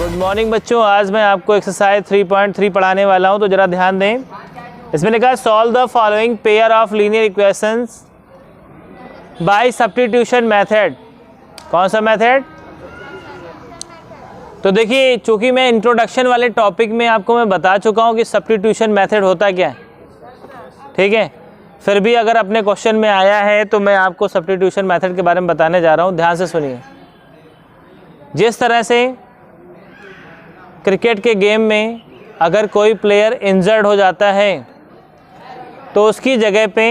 Good morning बच्चों, आज मैं आपको एक्सरसाइज 3.3 पढ़ाने वाला हूं, तो ज़रा ध्यान दें। इसमें लिखा है solve the following pair of linear equations bye substitution method. कौन सा मेथड? तो देखिए, चूंकि मैं इंट्रोडक्शन वाले टॉपिक में आपको मैं बता चुका हूं कि सब्स्टिट्यूशन मेथड होता क्या है, ठीक है। फिर भी अगर अपने क्वेश्चन में आया है तो मैं आपको सब्स्टिट्यूशन मेथड के बारे में बताने जा रहा हूं। ध्यान से सुनिए। जिस तरह से क्रिकेट के गेम में अगर कोई प्लेयर इंजर्ड हो जाता है तो उसकी जगह पे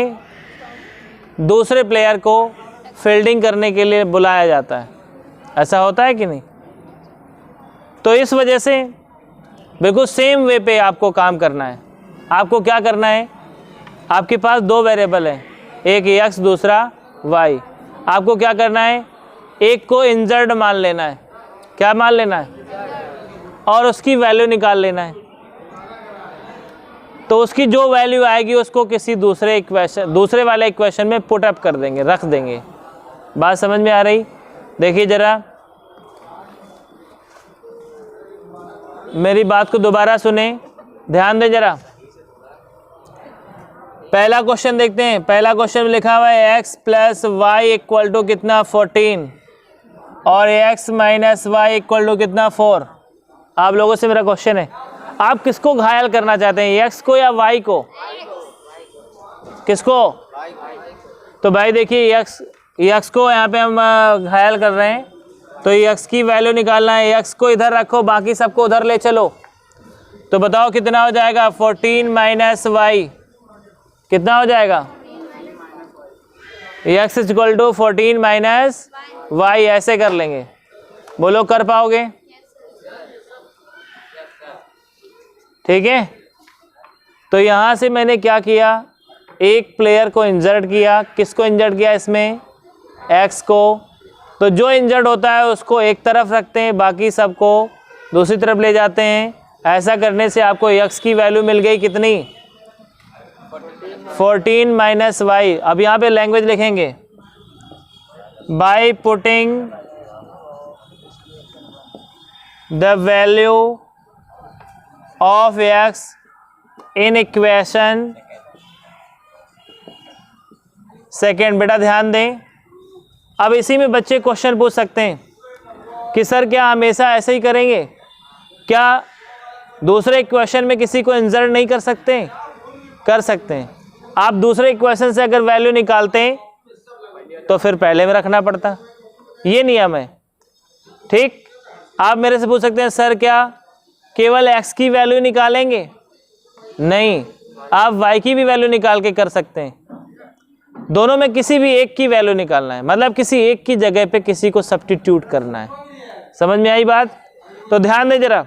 दूसरे प्लेयर को फील्डिंग करने के लिए बुलाया जाता है, ऐसा होता है कि नहीं? तो इस वजह से बिल्कुल सेम वे पे आपको काम करना है। आपको क्या करना है, आपके पास दो वेरिएबल हैं, एक x दूसरा y। आपको क्या करना है, एक को इंजर्ड मान लेना है। क्या मान लेना है? और उसकी वैल्यू निकाल लेना है। तो उसकी जो वैल्यू आएगी उसको किसी दूसरे वाले इक्वेशन में पुट अप कर देंगे, रख देंगे। बात समझ में आ रही? देखिए जरा, मेरी बात को दोबारा सुने, ध्यान दें जरा। पहला क्वेश्चन देखते हैं। पहला क्वेश्चन में लिखा हुआ है x plus y equal to कितना 14 और x minus y equal to कितना 4। आप लोगों से मेरा क्वेश्चन है, आप किसको घायल करना चाहते हैं, x को या y को? किसको? तो भाई देखिए, x को यहाँ पे हम घायल कर रहे हैं, तो x की वैल्यू निकालना है। x को इधर रखो, बाकी सबको उधर ले चलो। तो बताओ कितना हो जाएगा? 14 माइनस वाई कितना हो जाएगा? x is equal to 14 minus y. ऐसे कर लेंगे, बोलो कर पाओगे? ठीक है। तो यहाँ से मैंने क्या किया, एक प्लेयर को इंजर्ड किया। किसको इंजर्ड किया इसमें? x को। तो जो इंजर्ड होता है उसको एक तरफ रखते हैं, बाकी सबको दूसरी तरफ ले जाते हैं। ऐसा करने से आपको x की वैल्यू मिल गई कितनी? 14 माइनस वाई। अब यहाँ पे लैंग्वेज लिखेंगे, by putting the value of x in equation second. बेटा ध्यान दें, अब इसी में बच्चे क्वेश्चन पूछ सकते हैं कि सर क्या हमेशा ऐसे ही करेंगे? क्या दूसरे इक्वेशन में किसी को इंजर्ड नहीं कर सकते? कर सकते हैं। आप दूसरे इक्वेशन से अगर वैल्यू निकालते हैं तो फिर पहले में रखना पड़ता, ये नियम है। ठीक। आप मेरे से पूछ सकते हैं सर क्या केवल x की वैल्यू निकालेंगे? नहीं, आप y की भी वैल्यू निकाल के कर सकते हैं। दोनों में किसी भी एक की वैल्यू निकालना है, मतलब किसी एक की जगह पे किसी को सब्स्टिट्यूट करना है। समझ में आई बात? तो ध्यान दे जरा।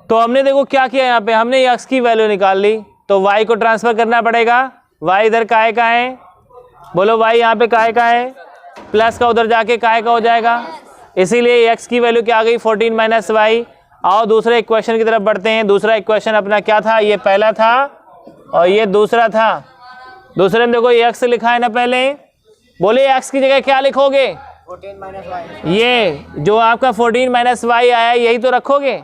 तो हमने देखो क्या किया, यहाँ पे हमने x की वैल्यू निकाल ली, तो y को ट्रांसफर करना पड़ेगा। y इधर काहे का है? बोलो y यहाँ पे काहे का है? प्लस का उधर जाके काहे का हो जाएगा। इसीलिए x की वैल्यू क्या आ गई? 14 माइनस वाई। आओ दूसरे इक्वेशन की तरफ बढ़ते हैं। दूसरा इक्वेशन अपना क्या था? ये पहला था और ये दूसरा था। दूसरे में देखो ये x लिखा है ना पहले, बोले x की जगह क्या लिखोगे? 14 माइनस वाई। ये जो आपका 14 माइनस वाई आया यही तो रखोगे।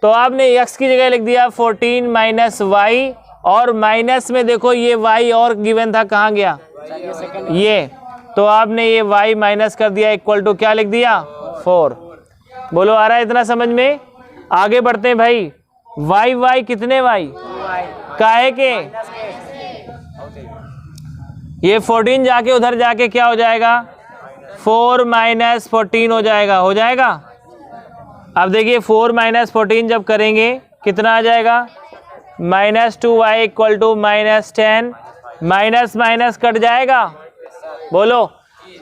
तो आपने x की जगह लिख दिया 14 माइनस वाई, और माइनस में देखो ये y और गिवन था, कहाँ गया? ये। तो आपने ये y माइनस कर दिया, इक्वल टू क्या लिख दिया? 4। बोलो आ रहा है इतना समझ में? आगे बढ़ते हैं भाई। y कितने y? काहे के? ये 14 जाके उधर जाके क्या हो जाएगा? 4 माइनस 14 हो जाएगा। हो जाएगा। अब देखिए 4 माइनस 14 जब करेंगे कितना आ जाएगा? -2y equal to -10। Minus minus cut जाएगा। बोलो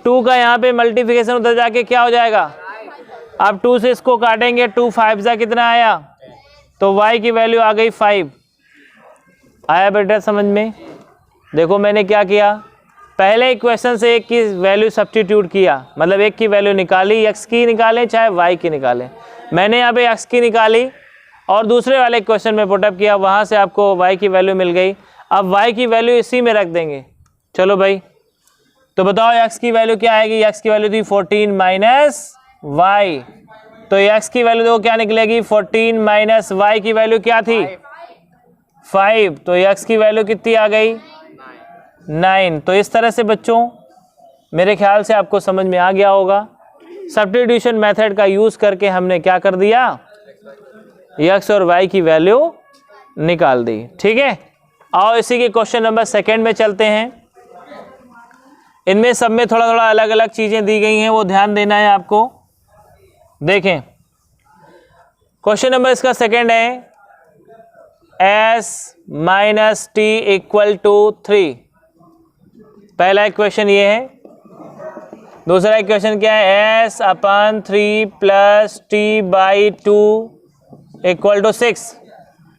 2 का यहाँ पे मल्टीप्लिकेशन उधर जाके क्या हो जाएगा? अब 2 से इसको काटेंगे, 2 5 जा कितना आया? तो y की वैल्यू आ गई 5। आया बेटा समझ में? देखो मैंने क्या किया, पहले इक्वेशन से एक की वैल्यू सब्स्टिट्यूट किया, मतलब एक की वैल्यू निकाली, x की निकालें चाहे y की निकालें। मैंने यहाँ पे x की निकाली और दूसरे वाले इक्वेशन में पुटअप किया, वहाँ से आपको y की वैल्यू मिल गई। अब y की वैल्यू इसी में रख देंगे। चलो भाई, तो बताओ x की वैल्यू क्या आएगी? x की वैल्यू थी 14 माइनस y। तो x की वैल्यू देखो क्या निकलेगी, 14 माइनस y की वैल्यू क्या थी, 5, तो x की वैल्यू कितनी आ गई, 9। तो इस तरह से बच्चों मेरे ख्याल से आपको समझ में आ गया होगा, सब्स्टिट्यूशन मेथड का यूज करके हमने क्या कर दिया, x और y की वैल्यू निकाल दी। ठीक है, आओ इसी के क्वेश्चन नंबर 2 में चलते हैं। इनमें सब में थोड़ा थोड़ा अलग अलग चीजें दी गई हैं, वो ध्यान देना है आपको। देखें क्वेश्चन नंबर इसका 2 है, s minus t equal to 3। पहला इक्वेशन ये है। दूसरा इक्वेशन क्या है, s upon 3 plus t by 2 equal to 6।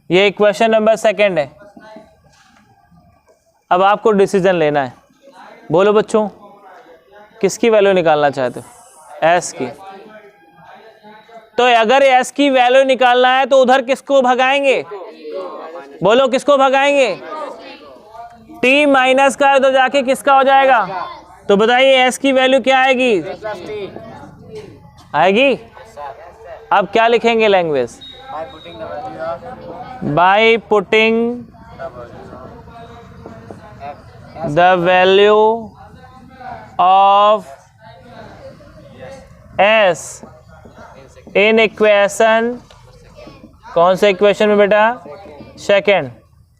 ये इक्वेशन नंबर 2 है। अब आपको डिसीजन लेना है, बोलो बच्चों किसकी वैल्यू निकालना चाहते हो, s की। तो अगर s की वैल्यू निकालना है तो उधर किसको भगाएंगे, बोलो किसको भगाएंगे, t माइनस का उधर जाके किसका हो जाएगा, तो बताइए s की वैल्यू क्या आएगी, आएगी। अब क्या लिखेंगे language, by putting the value of s in equation, कौन से इक्वेशन में बेटा, 2,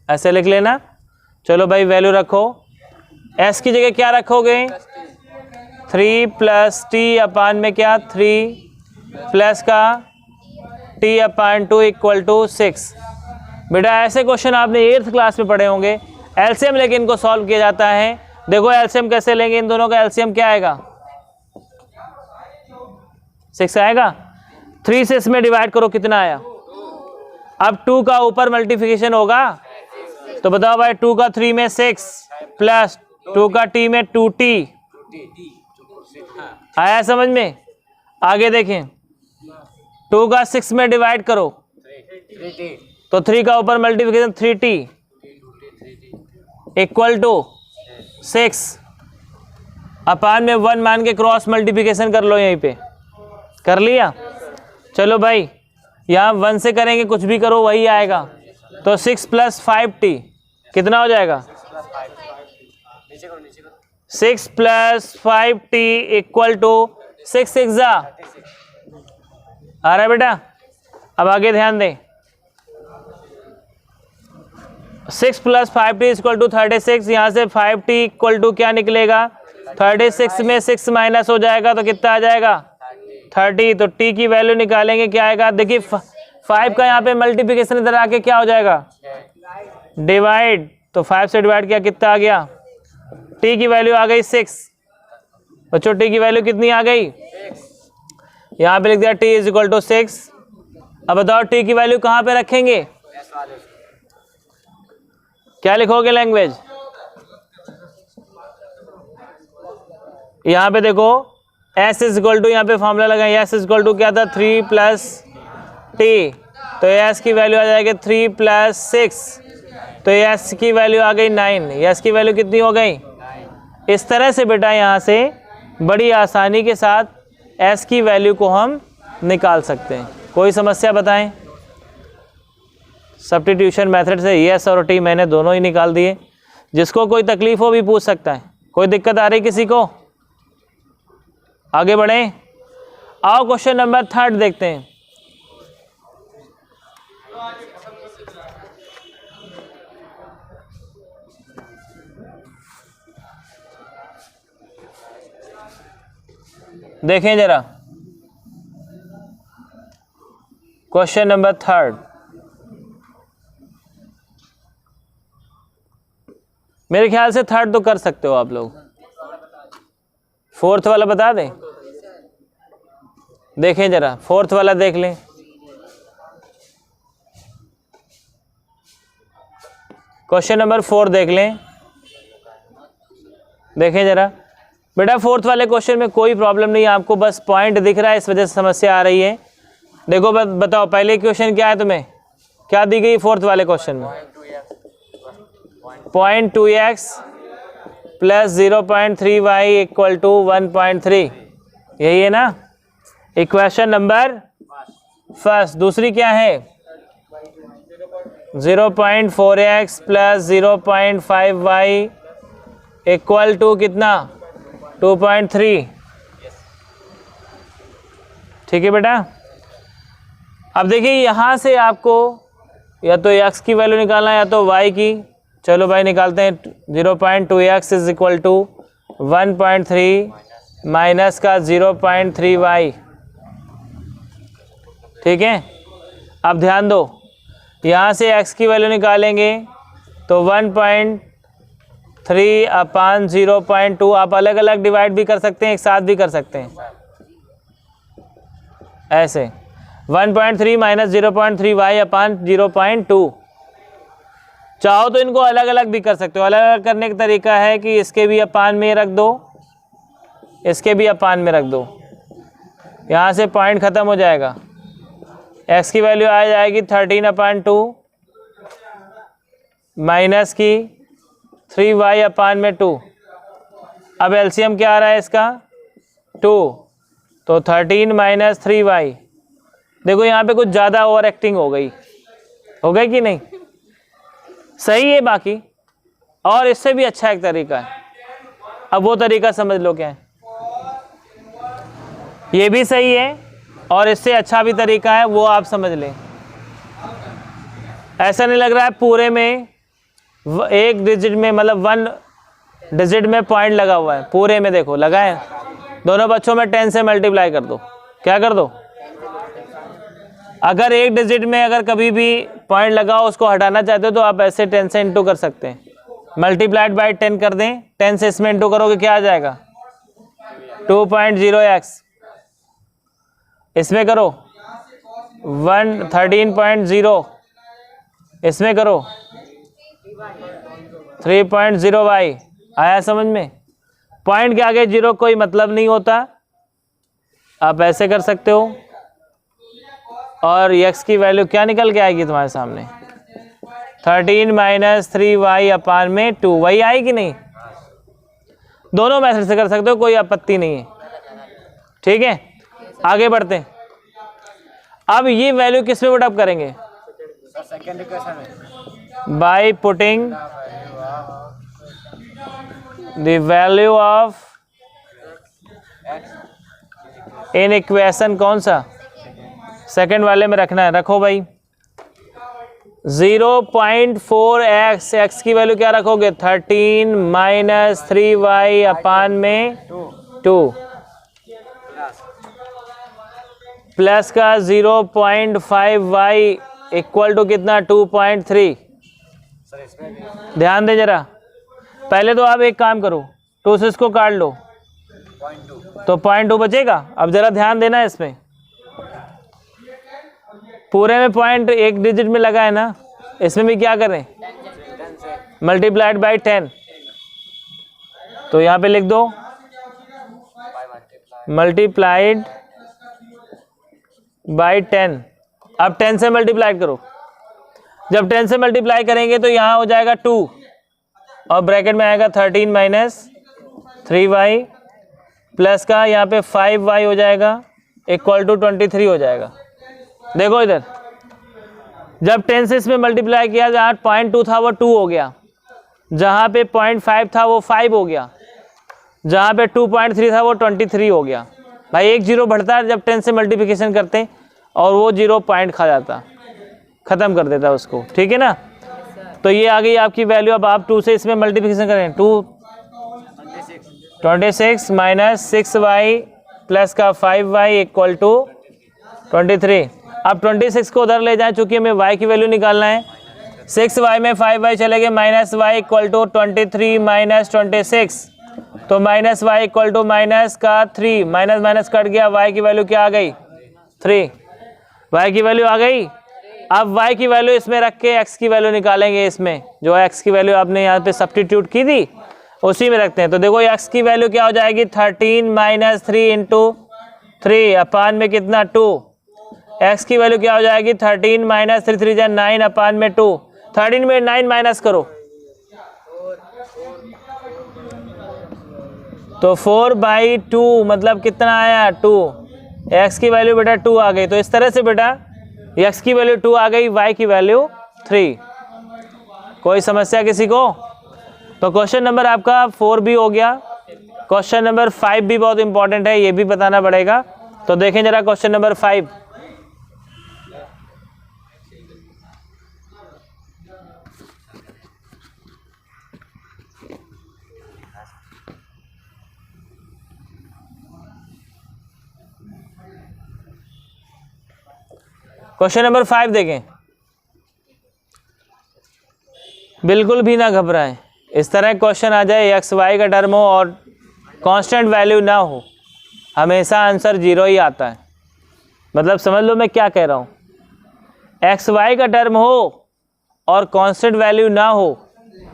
ऐसे लिख लेना। चलो भाई वैल्यू रखो, s की जगह क्या रखोगे, 3 प्लस टी अपान में क्या 3 प्लस का t अपान 2 इक्वल टू 6। बेटा ऐसे क्वेश्चन आपने 8th क्लास में पढ़े होंगे। एलसीएम लेके इनको सॉल्व किया जाता है। देखो एलसीएम कैसे लेंगे, इन दोनों का एलसीएम क्या आएगा, 6 आएगा। 3 से इसमें डिवाइड करो कितना आया, अब 2 का ऊपर मल्टीप्लिकेशन होगा तो बताओ भाई 2 का 3 में 6 प्लस 2 का t में 2t आया समझ में। आगे देखें 2 का 6 में डिवाइड करो तो 3 का ऊपर मल्टीप्लिकेशन 3t इक्वल टू 6 अपान में 1 मान के क्रॉस मल्टीप्लिकेशन कर लो, यहीं पे कर लिया। चलो भाई यहाँ 1 से करेंगे, कुछ भी करो वही आएगा। तो 6 प्लस 5t कितना हो जाएगा, 6 प्लस 5t इक्वल टू 6 6 आ रहा है बेटा। अब आगे ध्यान दें, 6 प्लस 5t इक्वल टू 36। यहाँ से 5t इक्वल टू क्या निकलेगा, 36 में 6 माइनस हो जाएगा तो कितना आ जाएगा, 30। तो t की वैल्यू निकालेंगे, क्या आएगा, देखिए 5 का यहाँ पे मल्टीप्लिकेशन इधर आके क्या हो जाएगा, डिवाइड। तो 5 से डिवाइड किया कितना आ गया, t की वैल्यू आ गई 6। बच्चों t की वैल्यू कितनी आ गई, यहाँ पे लिख दिया t इज इक्वल टू 6। अब बताओ t की वैल्यू कहाँ पे रखेंगे, क्या लिखोगे लैंग्वेज, यहाँ पे देखो s इज इक्वल टू, यहाँ पे फॉर्मूला लगाए, s इज इक्वल टू क्या था, 3 प्लस t। तो s की वैल्यू आ जाएगी 3 प्लस 6, तो s की वैल्यू आ गई 9। s की वैल्यू कितनी हो गई, इस तरह से बेटा यहाँ से बड़ी आसानी के साथ s की वैल्यू को हम निकाल सकते हैं। कोई समस्या बताएं, सब्स्टिट्यूशन मेथड से s और t मैंने दोनों ही निकाल दिए। जिसको कोई तकलीफ हो भी पूछ सकता है। कोई दिक्कत आ रही किसी को, आगे बढ़ें। आओ क्वेश्चन नंबर 3 देखते हैं। देखें जरा क्वेश्चन नंबर 3। मेरे ख्याल से 3 तो कर सकते हो आप लोग, 4th वाला बता दें। देखें जरा 4th वाला देख लें। क्वेश्चन नंबर 4 देख लें। देखें जरा बेटा 4th वाले क्वेश्चन में कोई प्रॉब्लम नहीं है, आपको बस पॉइंट दिख रहा है इस वजह से समस्या आ रही है। देखो बताओ पहले क्वेश्चन क्या है, तुम्हें क्या दी गई 4th वाले क्वेश्चन में, 0.2x plus 0.3y equal to 1.3, यही है ना इक्वेशन नंबर फर्स्ट। दूसरी क्या है 0.4x plus 0.5y equal to कितना 2.3। ठीक है बेटा। अब देखिए यहाँ से आपको या तो x की वैल्यू निकालना है या तो y की। चलो भाई निकालते हैं। 0.2x is equal to 1.3 minus का 0.3y। ठीक है। अब ध्यान दो, यहाँ से x की वैल्यू निकालेंगे तो 1.3 अपान 0.2। आप अलग अलग डिवाइड भी कर सकते हैं, एक साथ भी कर सकते हैं ऐसे। 1.3 माइनस 0.3y अपान 0.2। चाहो तो इनको अलग अलग भी कर सकते हो। अलग अलग करने का तरीका है कि इसके भी अपान में रख दो, इसके भी अपान में रख दो, यहाँ से पॉइंट ख़त्म हो जाएगा। x की वैल्यू आ जाएगी 13/2 माइनस की 3y अपान में 2। अब एलसीएम क्या आ रहा है इसका 2, तो 13 माइनस 3y। देखो यहाँ पे कुछ ज़्यादा ओवर एक्टिंग हो गई कि नहीं? सही है बाकी, और इससे भी अच्छा एक तरीका है। अब वो तरीका समझ लो क्या है। ये भी सही है और इससे अच्छा भी तरीका है, वो आप समझ लें। ऐसा नहीं लग रहा है पूरे में एक डिजिट में, मतलब 1 डिजिट में पॉइंट लगा हुआ है। पूरे में देखो लगा है। दोनों बच्चों में 10 से मल्टीप्लाई कर दो। क्या कर दो? अगर एक डिजिट में अगर कभी भी पॉइंट लगा हो, उसको हटाना चाहते हो तो आप ऐसे 10 से इंटू कर सकते हैं। मल्टीप्लाइड बाय 10 कर दें, 10 से इसमें इंटू करोगे क्या आ जाएगा 2.0x। इसमें करो 13.0, इसमें करो 3.0y। आया समझ में? पॉइंट के आगे जीरो कोई मतलब नहीं होता। आप ऐसे कर सकते हो और x की वैल्यू क्या निकल के आएगी तुम्हारे सामने 13 माइनस 3y अपान में 2। वही आई कि नहीं? दोनों मेथड से कर सकते हो, कोई आपत्ति नहीं है। ठीक है, आगे बढ़ते हैं। अब ये वैल्यू किस में पुट अप करेंगे? By putting the value of in equation. कौन सा? सेकंड वाले में रखना है। रखो भाई 0.4x, x की वैल्यू क्या रखोगे 13 माइनस 3y अपान में 2 प्लस का 0.5y इक्वल टू कितना 2.3। ध्यान दे जरा, पहले तो आप एक काम करो, 2 से इसको काट लो तो 0.2 बचेगा। अब जरा ध्यान देना इसमें, पूरे में पॉइंट एक डिजिट में लगा है ना, इसमें भी क्या करें मल्टीप्लाइड बाय 10। तो यहाँ पे लिख दो मल्टीप्लाइड बाय 10। अब 10 से मल्टीप्लाई करो। जब 10 से मल्टीप्लाई करेंगे तो यहाँ हो जाएगा 2 और ब्रैकेट में आएगा 13 माइनस 3y प्लस का यहाँ पे 5y हो जाएगा इक्वल टू 23 हो जाएगा। देखो इधर, जब 10 से इसमें मल्टीप्लाई किया, जहाँ 0.2 था वो 2 हो गया, जहाँ पे 0.5 था वो 5 हो गया, जहाँ पे 2.3 था वो 23 हो गया। भाई एक जीरो बढ़ता है जब 10 से मल्टीप्लिकेशन करते हैं, और वो जीरो पॉइंट खा जाता, ख़त्म कर देता उसको। ठीक है ना? तो ये आ गई आपकी वैल्यू। अब आप 2 से इसमें मल्टीप्लिकेशन करें, 26 माइनस 6y प्लस का 5y इक्वल टू 23। अब 26 को उधर ले जाएं, चूंकि हमें y की वैल्यू निकालना है। 6y में 5y चले गए, minus y equal to 23 minus 26, तो minus y equal to minus का 3, माइनस माइनस कट गया, y की वैल्यू क्या आ गई 3। y की वैल्यू आ गई। अब y की वैल्यू इसमें रख के x की वैल्यू निकालेंगे। इसमें जो x की वैल्यू आपने यहाँ पे सब्स्टिट्यूट की थी उसी में रखते हैं। तो देखो x की वैल्यू क्या हो जाएगी 13 माइनस 3 इंटू 3 अपान में कितना 2। x की वैल्यू क्या हो जाएगी 13 माइनस 3 3 9 अपान में 2। 13 में 9 माइनस करो तो 4/2 मतलब कितना आया 2। x की वैल्यू बेटा 2 आ गई। तो इस तरह से बेटा x की वैल्यू 2 आ गई, y की वैल्यू 3। कोई समस्या किसी को? तो क्वेश्चन नंबर आपका 4 भी हो गया। क्वेश्चन नंबर 5 भी बहुत इंपॉर्टेंट है, ये भी बताना पड़ेगा। तो देखें जरा क्वेश्चन नंबर 5। क्वेश्चन नंबर 5 देखें। बिल्कुल भी ना घबराएं। इस तरह क्वेश्चन आ जाए एक्स वाई का टर्म हो और कांस्टेंट वैल्यू ना हो, हमेशा आंसर 0 ही आता है। मतलब समझ लो मैं क्या कह रहा हूँ। एक्स वाई का टर्म हो और कांस्टेंट वैल्यू ना हो,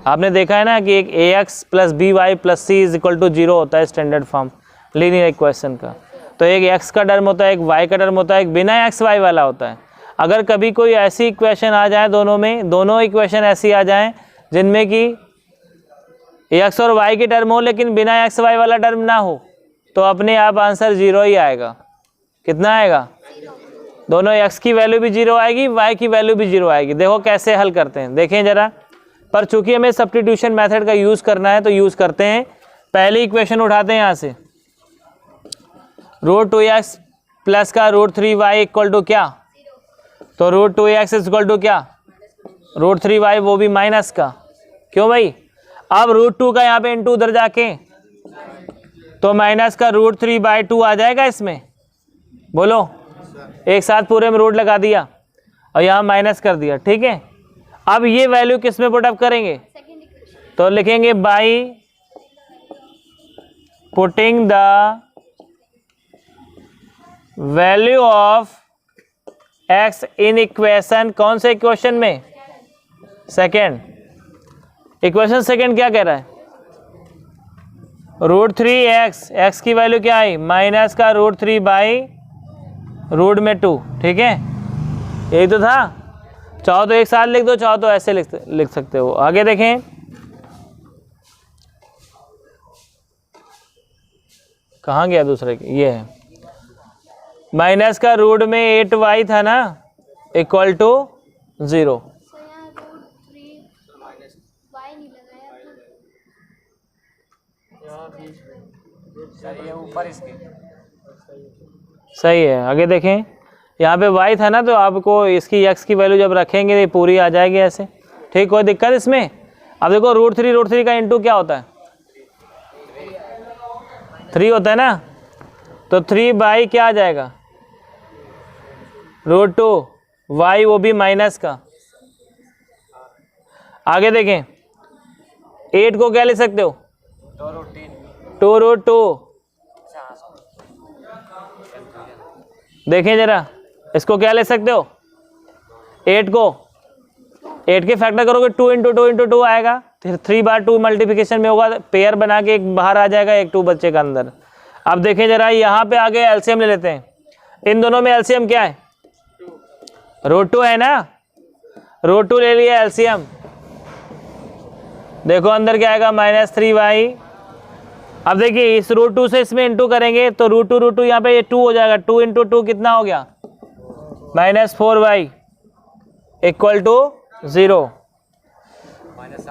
आपने देखा है ना कि एक a x plus b y plus c is equal to 0 होता है स्टैंडर्ड फॉर्म लीनियर इक्वेशन का। तो एक एक्स का टर्म होता है, एक वाई का टर्म होता है, एक बिना एक्स वाई वाला होता है। अगर कभी कोई ऐसी इक्वेशन आ जाए दोनों में, दोनों इक्वेशन ऐसी आ जाएं जिनमें कि एक्स और वाई के टर्म हो लेकिन बिना एक्स वाई वाला टर्म ना हो, तो अपने आप आंसर 0 ही आएगा। कितना आएगा? दोनों एक्स की वैल्यू भी 0 आएगी, वाई की वैल्यू भी 0 आएगी। देखो कैसे हल करते हैं, देखें जरा। पर चूंकि हमें सब्स्टिट्यूशन मेथड का यूज़ करना है तो यूज़ करते हैं। पहली इक्वेशन उठाते हैं यहाँ से, √2x प्लस का √3y इक्वल टू क्या? तो √2x इक्वल टू क्या? √3y, वो भी माइनस का। क्यों भाई? अब √2 का यहाँ पे इंटू उधर जाके तो माइनस का √3/2 आ जाएगा इसमें। बोलो, एक साथ पूरे में रूट लगा दिया और यहाँ माइनस कर दिया, ठीक है। अब ये वैल्यू किस में पुट अप करेंगे? तो लिखेंगे by putting the value of x in equation. कौन से इक्वेशन में? सेकेंड। इक्वेशन सेकेंड क्या कह रहा है? √3x, x की वैल्यू क्या आई? माइनस का √3/√2, ठीक है। यही तो था। चाहो तो एक साथ लिख दो, चाहो तो ऐसे लिख सकते हो। आगे देखें, कहाँ गया दूसरे के? ये है माइनस का रूट में 8y था ना, इक्वल टू 0। सही है। आगे देखें, यहाँ पे y था ना, तो आपको इसकी x की वैल्यू जब रखेंगे ये पूरी आ जाएगी ऐसे, ठीक। कोई दिक्कत इसमें? अब देखो √3 का इंटू क्या होता है? 3 होता है ना, तो 3 क्या आ जाएगा? √2 y, वो भी माइनस का। आगे देखें, 8 को क्या लिख सकते हो? 2√2। देखें जरा, इसको क्या ले सकते हो? 8 को 8 के फैक्टर करोगे 2 × 2 × 2 आएगा, फिर 3/2 मल्टीप्लिकेशन में होगा, पेयर बना के एक बाहर आ जाएगा, एक 2 बच्चे का अंदर। अब देखें जरा, यहाँ पे आगे एलसीएम ले लेते हैं। इन दोनों में एलसीएम क्या है? √2 है ना, √2 ले लिया एलसीएम। देखो अंदर क्या आएगा? -3y। अब देखिए इस √2 से इसमें इंटू करेंगे तो √2 यहाँ पे ये 2 हो जाएगा। 2 × 2 कितना हो गया? -4y equal to 0।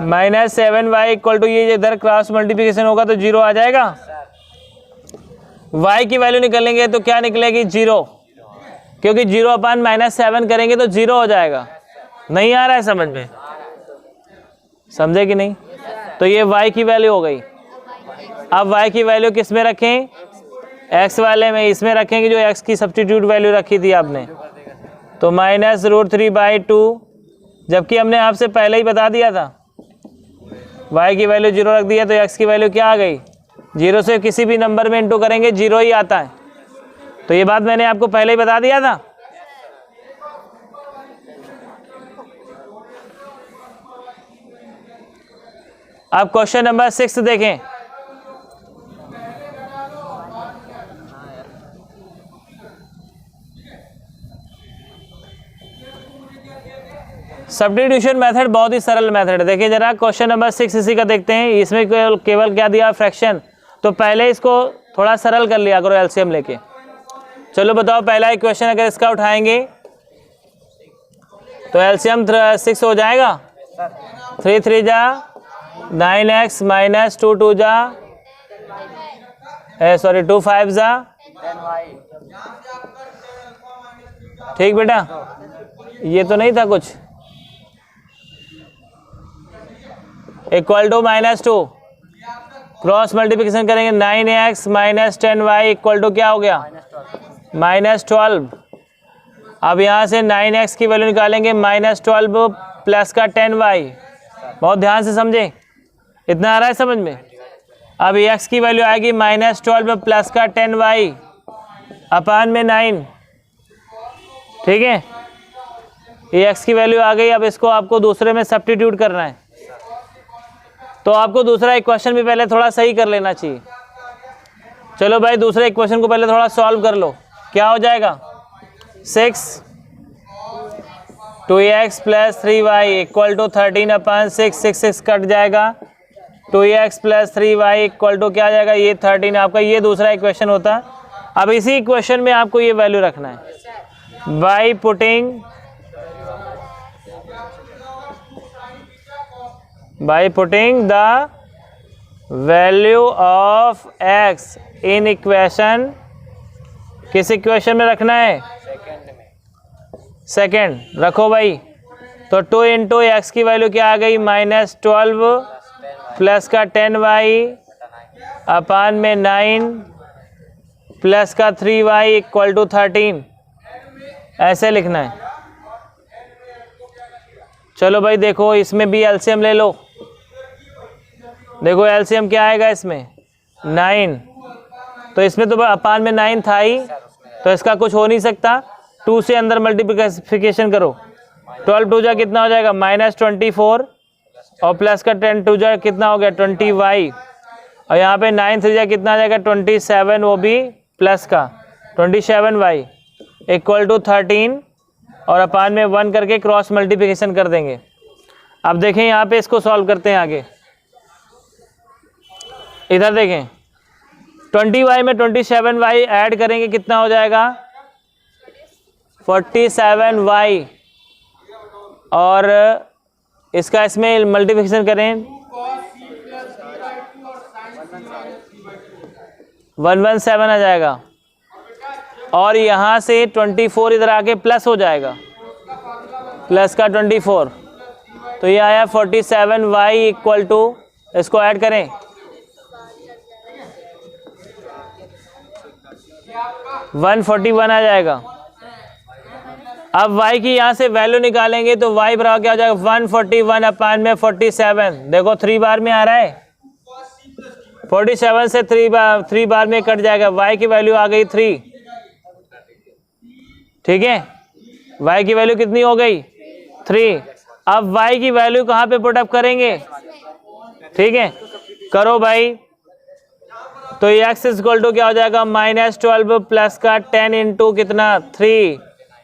-7y equal to, ये इधर क्रॉस मल्टीप्लिकेशन होगा तो 0 आ जाएगा। y की वैल्यू निकलेंगे तो क्या निकलेगी? 0, क्योंकि 0/-7 करेंगे तो 0 हो जाएगा। नहीं आ रहा है समझ में? समझे कि नहीं? तो ये y की वैल्यू हो गई। अब y की वैल्यू किस में रखें? x वाले में, इसमें रखेंगे जो x की सब्स्टिट्यूट वैल्यू रखी थी आपने। तो -√3/2, जबकि हमने आपसे पहले ही बता दिया था y की वैल्यू 0 रख दिया, तो x की वैल्यू क्या आ गई? 0 से किसी भी नंबर में इंटू करेंगे 0 ही आता है। तो ये बात मैंने आपको पहले ही बता दिया था। अब क्वेश्चन नंबर 6 देखें। सब्स्टिट्यूशन मेथड बहुत ही सरल मेथड है। देखिए जरा क्वेश्चन नंबर 6 इसी का देखते हैं। इसमें केवल क्या दिया? फ्रैक्शन। तो पहले इसको थोड़ा सरल कर लिया करो एलसीएम लेके। चलो बताओ पहला इक्वेशन अगर इसका उठाएंगे तो एलसीएम 6 हो जाएगा। 3 3 जा 9x माइनस 2 2 जा 2 5 जा, ठीक बेटा, ये तो नहीं था कुछ। इक्वल टू -2 क्रॉस मल्टीप्लिकेशन करेंगे 9x minus 10y equal to क्या हो गया -12। अब यहाँ से 9x की वैल्यू निकालेंगे -12 प्लस का 10y। बहुत ध्यान से समझे, इतना आ रहा है समझ में। अब x की वैल्यू आएगी -12 प्लस का 10y अपान में 9, ठीक है। ये x की वैल्यू आ गई। अब इसको आपको दूसरे में सब्स्टिट्यूट करना है, तो आपको दूसरा इक्वेशन भी पहले थोड़ा सही कर लेना चाहिए। चलो भाई दूसरे इक्वेशन को पहले थोड़ा सॉल्व कर लो। क्या हो जाएगा 6 2x plus 3y equal to 13 upon 6, 6 6 cut जाएगा। 2x plus 3y equal to क्या आ जाएगा ये 13। आपका ये दूसरा इक्वेशन होता है। अब इसी इक्वेशन में आपको ये वैल्यू रखना है by putting the value of x in equation. किस इक्वेशन में रखना है सेकेंड रखो भाई। तो 2 इंटू एक्स की वैल्यू क्या आ गई -12 प्लस का 10y अपान में 9 प्लस का 3y इक्वल टू 13, ऐसे लिखना है। चलो भाई देखो इसमें भी एलसीएम ले लो। देखो एलसीएम क्या आएगा इसमें 9, तो इसमें तो अपान में 9 था ही, तो इसका कुछ हो नहीं सकता। 2 से अंदर मल्टीप्लिकेशन करो। 12 2 जा कितना हो जाएगा -24 और प्लस का 10 2 जा कितना हो गया 20y, और यहाँ पे 9 3 जा कितना आ जाएगा 27, वो भी प्लस का 27y इक्वल टू 13 और अपान में 1 करके क्रॉस मल्टीप्लिकेशन कर देंगे। अब देखें यहाँ पे इसको सॉल्व करते हैं आगे। इधर देखें 20y में 27y ऐड करेंगे कितना हो जाएगा 47y, और इसका इसमें मल्टीप्लिकेशन करें 117 आ जाएगा, और यहाँ से 24 इधर आके प्लस हो जाएगा, प्लस का 24, तो ये आया 47y इक्वल टू, इसको ऐड करें 141 आ जाएगा। अब y की यहाँ से वैल्यू निकालेंगे तो y बराबर क्या हो जाएगा 141 अपान में 47। देखो 3 बार में आ रहा है, 47 से 3 बार में कट जाएगा। y की वैल्यू आ गई 3, ठीक है। y की वैल्यू कितनी हो गई 3। अब y की वैल्यू कहाँ पे पुटअप करेंगे, ठीक है, करो भाई। तो x इक्वल टू क्या हो जाएगा -12 प्लस का 10 इंटू कितना 3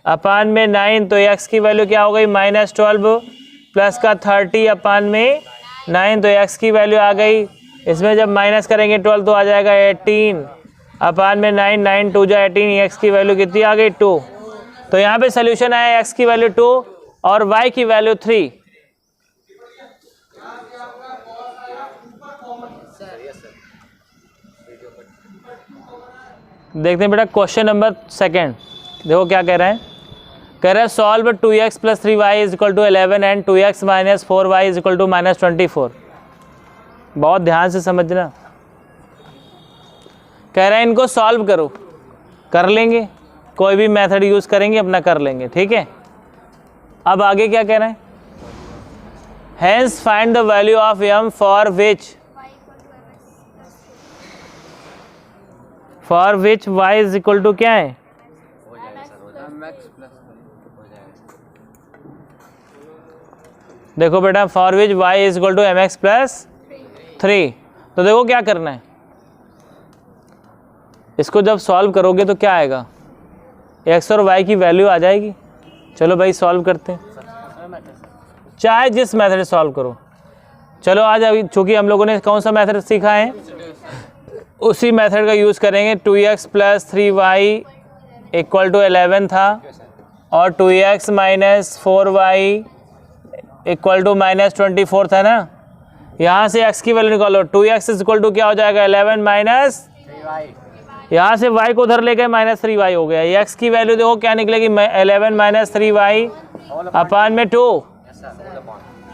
अपान में 9, तो x की वैल्यू क्या हो गई -12 प्लस का 30 अपान में 9, तो x की वैल्यू आ गई। इसमें जब माइनस करेंगे 12 तो आ जाएगा 18 अपान में 9, 9 2 जा 18, x की वैल्यू कितनी आ गई 2। तो यहाँ पे सोल्यूशन आया x की वैल्यू 2 और y की वैल्यू 3। देखते हैं बेटा क्वेश्चन नंबर सेकेंड। देखो क्या कह रहे हैं, कह रहे हैं solve 2x plus 3y is equal to 11 and 2x minus 4y is equal to -24। बहुत ध्यान से समझना। कह रहे हैं इनको सॉल्व करो, कर लेंगे, कोई भी मेथड यूज करेंगे अपना कर लेंगे, ठीक है। अब आगे क्या कह रहे हैं, hence find the value of m for which y is equal to क्या है देखो बेटा for which y is equal to mx plus 3। तो देखो क्या करना है, इसको जब सॉल्व करोगे तो क्या आएगा x और y की वैल्यू आ जाएगी। चलो भाई सॉल्व करते हैं, चाहे जिस मेथड से सॉल्व करो। चलो आज अभी चूंकि हम लोगों ने कौन सा मेथड सीखा है उसी मेथड का यूज़ करेंगे। 2x plus 3y equal to 11 था और 2x minus 4y equal to minus 24 था ना। यहाँ से x की वैल्यू निकालो, 2x इज इक्वल टू क्या हो जाएगा 11 माइनस 3y, यहाँ से y को उधर ले गए माइनस 3y हो गया। ये x की वैल्यू देखो क्या निकलेगी 11 माइनस 3y अपान में 2।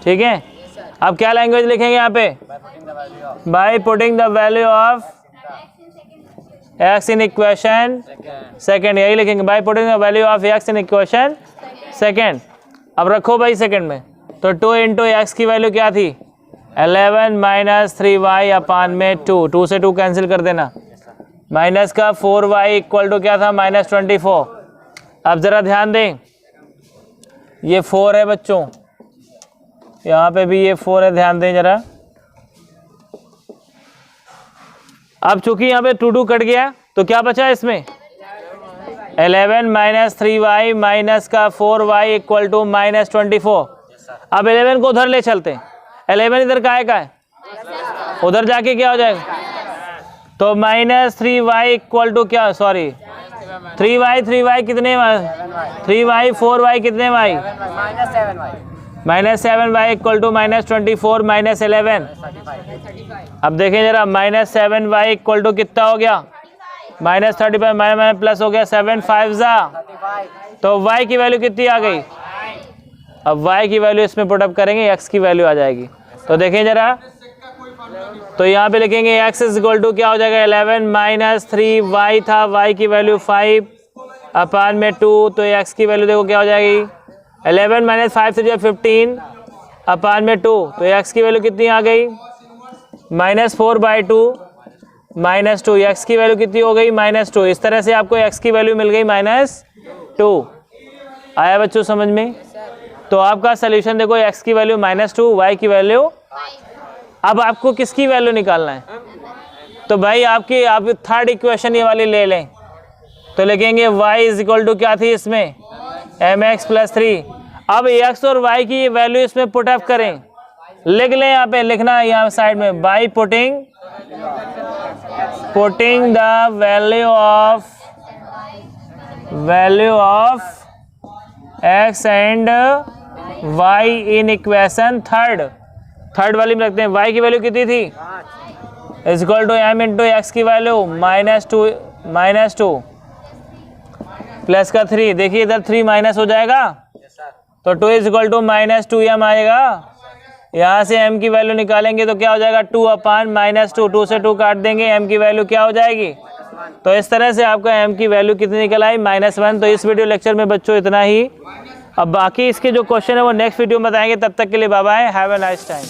ठीक है, अब क्या लैंग्वेज लिखेंगे यहाँ पे, by putting the value of x in equation second, यही लिखेंगे by putting the value of x in equation second. अब रखो भाई सेकेंड में, तो 2 इंटू एक्स की वैल्यू क्या थी 11 माइनस 3y अपान में 2 से 2 कैंसिल कर देना, माइनस का 4y इक्वल टू क्या था माइनस 24। अब ज़रा ध्यान दें, ये 4 है बच्चों, यहाँ पे भी ये 4 है, ध्यान दें ज़रा। अब चूंकि यहाँ पे 2 कट गया तो क्या बचा इसमें 11 माइनस 3y माइनस का 4y इक्वल टू माइनस 24। अब 11 को उधर ले चलते हैं, 11 इधर का है उधर जाके क्या हो जाएगा, तो माइनस 3y इक्वल टू क्या, सॉरी 3y कितने 3y 4y कितने y minus 7y equal to minus 24 minus 11। अब देखें जरा, माइनस 7y इक्वल टू कितना हो गया माइनस 35, माइनस प्लस हो गया 7 5 जा, तो y की वैल्यू कितनी आ गई। अब y की वैल्यू इसमें पुटअप करेंगे, x की वैल्यू आ जाएगी। तो देखें जरा, तो यहाँ पे लिखेंगे x इज इक्वल टू क्या हो जाएगा 11 माइनस 3y था, y की वैल्यू 5 अपान में 2, तो x की वैल्यू देखो क्या हो जाएगी 11 माइनस 5 से जो 15 अपान में 2, तो x की वैल्यू कितनी आ गई माइनस 4/2 माइनस 2, x की वैल्यू कितनी हो गई माइनस 2। इस तरह से आपको x की वैल्यू मिल गई माइनस 2। आया बच्चों समझ में। तो आपका सोल्यूशन देखो, x की वैल्यू माइनस 2, y की वैल्यू। अब आपको किसकी वैल्यू निकालना है, तो भाई आप थर्ड इक्वेशन ये वाली ले लें, तो लिखेंगे y इज इक्वल टू क्या थी इसमें mx प्लस 3। अब x और y की ये वैल्यू इसमें पुटअप करें, लिख लें, यहाँ पे लिखना है यहाँ साइड में, by putting the value of x and y in equation third वाली में रखते हैं। y की वैल्यू कितनी थी is equal to m into x की वैल्यू माइनस 2 प्लस का 3, देखिए इधर 3 माइनस हो जाएगा, तो 2 is equal to minus 2m आएगा। यहाँ से m की वैल्यू निकालेंगे तो क्या हो जाएगा 2 अपान माइनस 2 से 2 काट देंगे, m की वैल्यू क्या हो जाएगी। तो इस तरह से आपका m की वैल्यू कितनी निकल आई -1। तो इस वीडियो लेक्चर में बच्चों इतना ही। अब बाकी इसके जो क्वेश्चन है वो नेक्स्ट वीडियो में बताएंगे। तब तक के लिए bye bye, have a nice time.